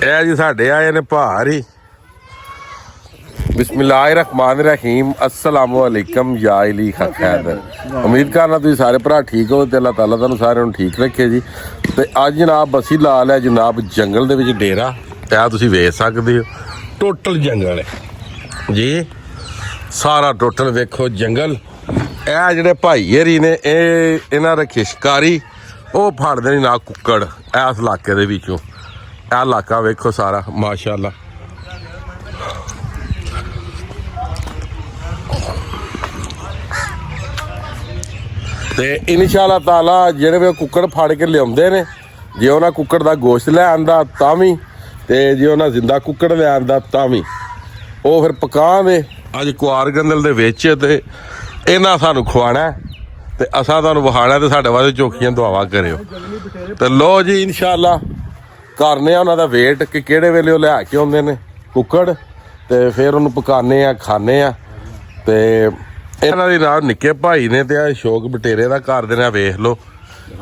ਇਹ ਜੀ ਸਾਡੇ ਆਏ ਨੇ ਭਾਰ ਹੀ। बिस्मिल्लाहिर्रहमानिर्रहीम अस्सलाम वालेकुम या अली खैर। उम्मीद करना तुम सारे भरा ठीक हो तो अल्लाह ताला तुहानू सारे ठीक रखे जी। तो अज जनाब असी ला लिया जनाब जंगल दे विच डेरा। आ तुसीं वेख सकदे हो टोटल जंगल है जी, सारा टोटल वेखो जंगल। ए जिहड़े भाई हरी ने इन्हां रखे शिकारी, वो फड़दे ने ना कुक्कड़ इस इलाके दे विचों। आ इलाका वेखो सारा माशाअल्लाह। तो इंशाअल्लाह ताला जिहड़े वे कुक्कड़ फड़ के लियाउंदे ने, जे उन्हां कुक्कड़ दा गोश्त लै आंदा तां भी, ते जे उन्हां जिंदा कुक्कड़ लै आंदा तां भी ओह फिर पकावे अज कुआर गंदल दे विच। ते इन्हां सानू खवाना ते असां तुहानू वखाना ते साडे वास्ते चौखियां दुआवां करियो। ते लो जी इंशाअल्लाह करने आ उन्हां दा वेट कि किहड़े वेले ओह लै के आउंदे ने कुक्कड़, ते फिर उहनूं पकाने आ खाने आ। ते इन्हां दे नाल निक्के भाई ने ते शौक बटेरे दा करदे ने। वेख लो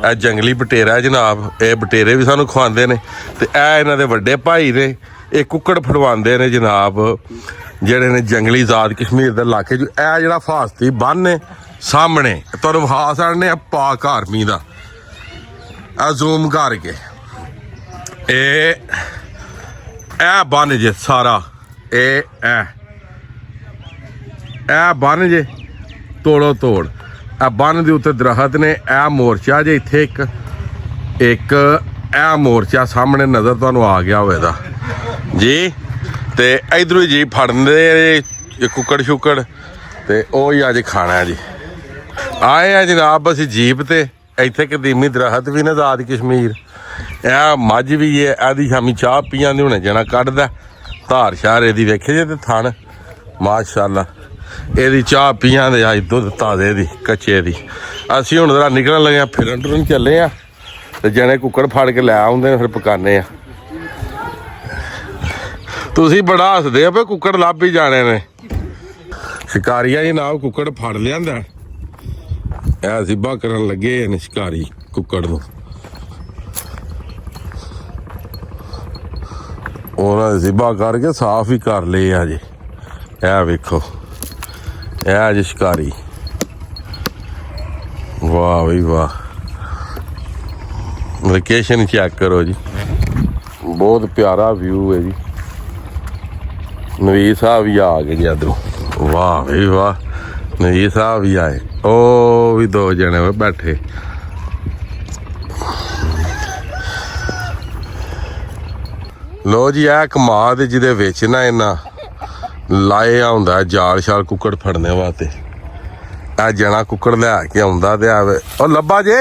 ए जंगली बटेरा है जनाब, ये बटेरे भी सानू खवांदे ने। ते ए इन्हां दे वड्डे भाई ने, ये कुक्कड़ फड़वांदे ने जनाब जेहड़े ने जंगली आजाद कश्मीर दे इलाके च। ए जेहड़ा फास्ती बन है सामने तुहानू विखा सकने आ पाक आर्मी दा, आ जूम करके ए बन जे सारा ए बन जे तोड़ो तोड़। आ बन दे उत्ते दरखत ने, ए मोर्चा जे इत्थे एक ए मोर्चा सामने नज़र तुहानू आ गया होवेगा जी। ते इधरों जी फड़दे कुक्कड़ शुक्कड़ ते ओही अज खाना है जी। आए हैं जनाब असी जीप ते, इत्थे कदीमी दरखत भी ने आजाद कश्मीर। ए मझ भी है, एदी शामी चाह पियां हुणे जना कड्ढदा धार शार एदी वेखे जे ते थन माशाअल्लाह। एदी चाह पियां दे अज दुध ताजे दी कच्चे दी। असी हुण जरा निकलन लगे फिरन टुरन चले आ, ते जने कुक्कड़ फड़ के लै आउंदे फिर पकाने आ। तुसीं बड़ा हसदे हो पे कुक्कड़ लभ ही जाने ने। शिकारिया जी नाल कुक्कड़ फड़ लिआंदा, ए सिब्बा करन लगे ने शिकारी कुक्कड़ नूं। उन्हां ने सिब्बा करके साफ ही कर लए आ जी। ए वेखो ए जी शिकारी, वाह बी वाह। लोकेशन चेक करो जी, बहुत प्यारा व्यू है जी। नवीर साहब भी आ गए जी इधरों, वाह बी वाह। नवीर साहब भी आए, ओ भी दो जने बैठे। लो जी आ कमाद जिहदे विच ना इन्हां लाए आउंदा जाल शाल कुक्कड़ फड़ने वास्ते। आ जना कुक्कड़ लै के आउंदा ते आवे ओ लब्बा जे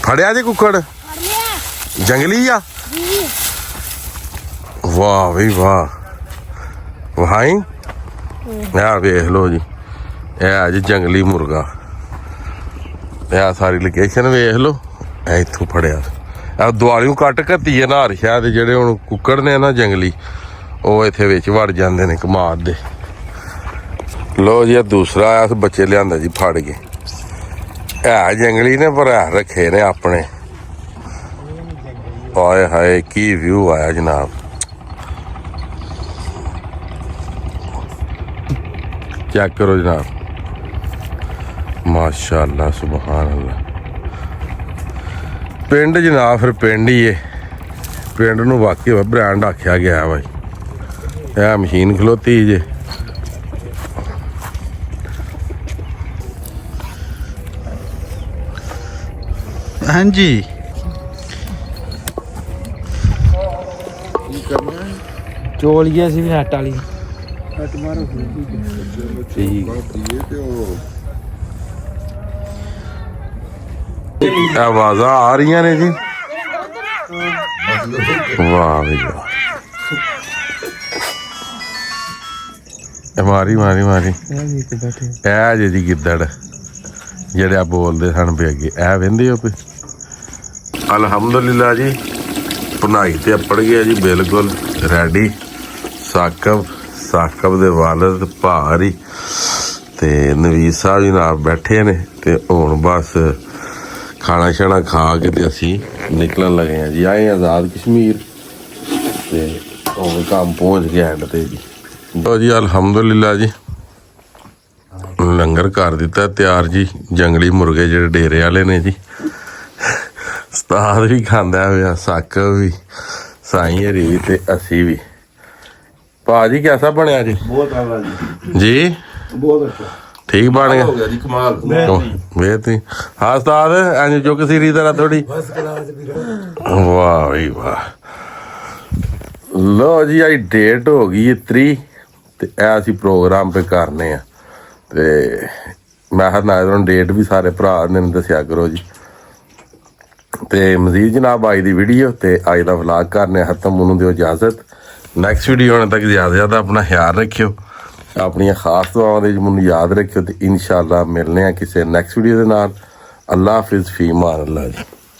फड़िया जी कुक्कड़ जंगली आ। वाह बी वाह, वहाई आ वेख लो जी, ए जी जंगली मुर्गा। ए सारी लोकेशन वेख लो, ए इत्थों फड़िया। आ दुआलियों कट घत्तिए नार शायद जेहड़े हुण कुक्कड़ ने ना जंगली, ਉਹ ਇੱਥੇ ਵਿੱਚ ਵੜ ਜਾਂਦੇ ਨੇ ਕਮਾਦ ਦੇ। ਲੋ ਜੀ ਆ ਦੂਸਰਾ ਇਸ ਬੱਚੇ ਲਿਆਂਦਾ ਜੀ ਫੜ ਕੇ। ਹੈ ਜੰਗਲੀ ਨੇ ਪਰ ਹੈ ਰੱਖੇ ਨੇ ਆਪਣੇ। ਹਾਏ ਹਾਏ ਕੀ ਵਿਊ ਆਇਆ ਜਨਾਬ, ਚੈੱਕ ਕਰੋ ਜਨਾਬ ਮਾਸ਼ਾਅੱਲਾ ਸੁਭਾਨ ਅੱਲਾ। ਪਿੰਡ ਜਨਾਬ ਫਿਰ ਪਿੰਡ ਹੀ ਹੈ, ਪਿੰਡ ਨੂੰ ਵਾਕਈ ਬ੍ਰਾਂਡ ਆਖਿਆ ਗਿਆ ਬਾਈ। ਇਹ ਮਸ਼ੀਨ ਖਲੋਤੀ ਜੇ, ਹਾਂਜੀ ਚੋਲੀਏ ਸੀ ਵੀ ਨੱਟ ਵਾਲੀ ਆਵਾਜ਼ਾਂ ਆ ਰਹੀਆਂ ਨੇ ਜੀ। ਵਾਹ ਵੀ ਵਾਹ, ਮਾਰੀ ਮਾਰੀ ਮਾਰੀ। ਇਹ ਜੇ ਜੀ ਗਿੱਦੜ ਜਿਹੜੇ ਆ ਬੋਲਦੇ ਸਨ ਵੀ ਅੱਗੇ ਇਹ ਵਹਿੰਦੇ ਹੋ ਵੀ। ਅਲਹਮਦੁਲਿਲਾ ਜੀ ਭੁਨਾਈ ਤੇ ਅੱਪੜ ਗਿਆ ਜੀ ਬਿਲਕੁਲ ਰੈਡੀ। ਸਾਕਬ ਦੇ ਵਾਲਦ ਭਾਰੀ ਤੇ ਨਵੀਰ ਸਾਹਿਬ ਜੀ ਨਾਲ ਬੈਠੇ ਨੇ। ਤੇ ਹੁਣ ਬਸ ਖਾਣਾ ਛਾਣਾ ਖਾ ਕੇ ਤੇ ਅਸੀਂ ਨਿਕਲਣ ਲੱਗੇ ਹਾਂ ਜੀ। ਆਏ ਆਜ਼ਾਦ ਕਸ਼ਮੀਰ ਤੇ ਉਹ ਕੰਮ ਪਹੁੰਚ ਗਿਆ ਐਂਡ ਤੇ ਜੀ। ਲੋ ਜੀ ਅਲਹਮਦੁਲਿਲਾ ਜੀ, ਲੰਗਰ ਕਰ ਦਿੱਤਾ ਤਿਆਰ ਜੀ। ਜੰਗਲੀ ਮੁਰਗੇ ਜਿਹੜੇ ਡੇਰੇ ਵਾਲੇ ਨੇ ਜੀ, ਉਸਤਾਦ ਵੀ ਖਾਂਦਾ ਹੋਇਆ, ਸੱਕ ਵੀ, ਸਾਈਂ ਹਰੀ ਵੀ ਤੇ ਅਸੀਂ ਵੀ। ਭਾਜੀ ਕਿਹਦਾ ਬਣਿਆ ਜੀ? ਬਹੁਤ ਆਲਾ ਜੀ, ਜੀ ਬਹੁਤ ਅੱਛਾ ਠੀਕ ਬਣ ਗਿਆ ਹੋ ਗਿਆ ਜੀ, ਕਮਾਲ ਵੇਤੀ। ਹਾਂ ਉਸਤਾਦ ਐਂ ਚੁੱਕ ਸੀਰੀ ਤਰ੍ਹਾਂ ਥੋੜੀ। ਵਾਹ ਵੀ ਵਾਹ। ਲੋ ਜੀ ਅੱਜ ਡੇਟ ਹੋ ਗਈ 30 ਤੇ ਇਹ ਅਸੀਂ ਪ੍ਰੋਗਰਾਮ ਤੇ ਕਰਨੇ ਆ। ਤੇ ਮੈਂ ਕਿਹਾ ਨਾ ਡੇਟ ਵੀ ਸਾਰੇ ਭਰਾ ਨੇ ਦੱਸਿਆ ਕਰੋ ਜੀ। ਤੇ ਮਜ਼ੀਦ ਜਨਾਬ ਅੱਜ ਦੀ ਵੀਡੀਓ ਤੇ ਅੱਜ ਦਾ ਵਲੌਗ ਕਰਨੇ ਖਤਮ। ਉਹਨੂੰ ਦਿਓ ਇਜਾਜ਼ਤ। ਨੈਕਸਟ ਵੀਡੀਓ ਆਉਣ ਤੱਕ ਜ਼ਿਆਦਾ ਆਪਣਾ ਖਿਆਲ ਰੱਖਿਓ, ਆਪਣੀਆਂ ਖਾਸ ਦੁਆਵਾਂ ਦੇ ਮੈਨੂੰ ਯਾਦ ਰੱਖਿਓ ਤੇ ਇਨਸ਼ਾਅੱਲਾ ਮਿਲਨੇ ਆ ਕਿਸੇ ਨੈਕਸਟ ਵੀਡੀਓ ਦੇ ਨਾਲ। ਅੱਲਾ ਹਾਫਿਜ਼, ਫੀ ਮਾਨ ਅੱਲਾ ਜੀ।